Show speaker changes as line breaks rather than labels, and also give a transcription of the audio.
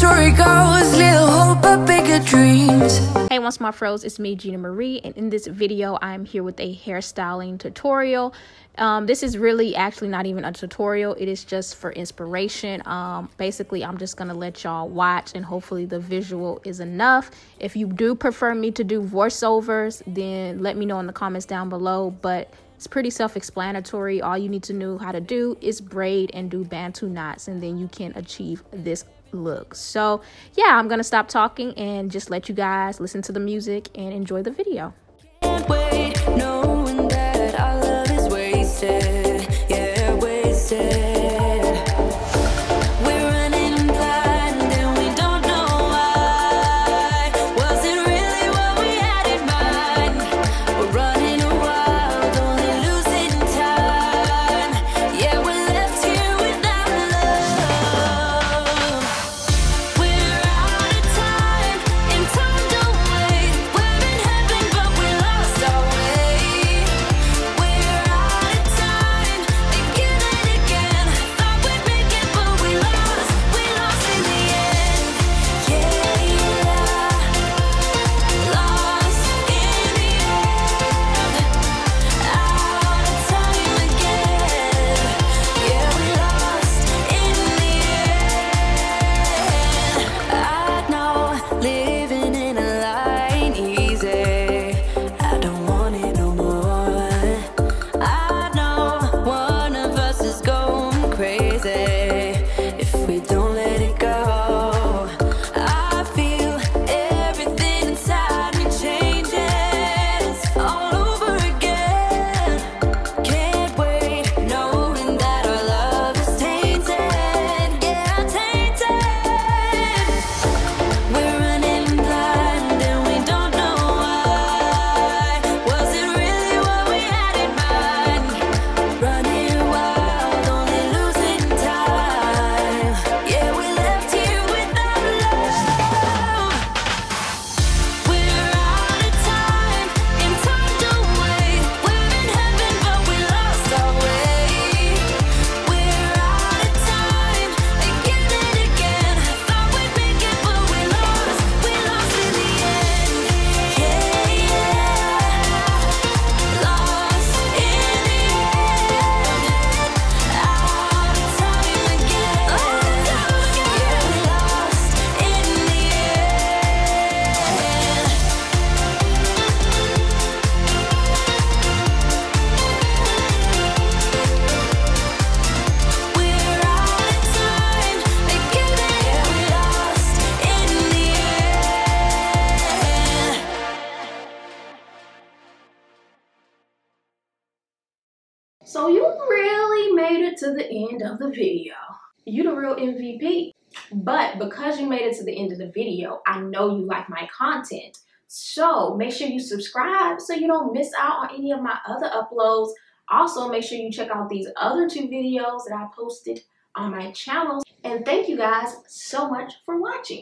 story goes, little hope but bigger dreams.
Hey ONESMARTFROs, it's me, Gina Marie, and in this video I'm here with a hairstyling tutorial. This is really actually not even a tutorial, it is just for inspiration. Basically I'm just gonna let y'all watch and hopefully the visual is enough. If you do prefer me to do voiceovers, then let me know in the comments down below, but it's pretty self-explanatory. All you need to know how to do is braid and do bantu knots, and then you can achieve this look. So yeah, I'm gonna stop talking and just let you guys listen to the music and enjoy the video.
Can't wait, knowing that our love is wasted, yeah, wasted. We're running blind and we don't know why. Was it really what we had in mind? We're running wild, only losing time. Yeah, we're left here without love. We're out of time and time don't wait. We're in heaven but we lost our way. We're out of time again and again. Thought we'd make it but we lost in the end. Yeah, lost in the end. Out of time again. Yeah, we lost in the end. I know living in a line easy. I don't want it no more. I know one of us is going crazy if we don't let it go. I feel everything inside me changes all over again. Can't wait, knowing that our love is tainted, yeah, tainted. We're running blind and we don't know why. Was it really what we had in mind? Running wild, only losing time. Yeah, we left here without love. We're out of time and time don't wait. We're in heaven but we lost our way. We're out of time again and again. Thought we'd make it but we lost in the end. Yeah, lost in the end. Out of time again. Yeah, we lost in the end. We're out of time again. Yeah, we lost in the end.
So you really made it to the end of the video. You the real MVP. But because you made it to the end of the video, I know you like my content. So make sure you subscribe so you don't miss out on any of my other uploads. Also, make sure you check out these other 2 videos that I posted on my channel. And thank you guys so much for watching.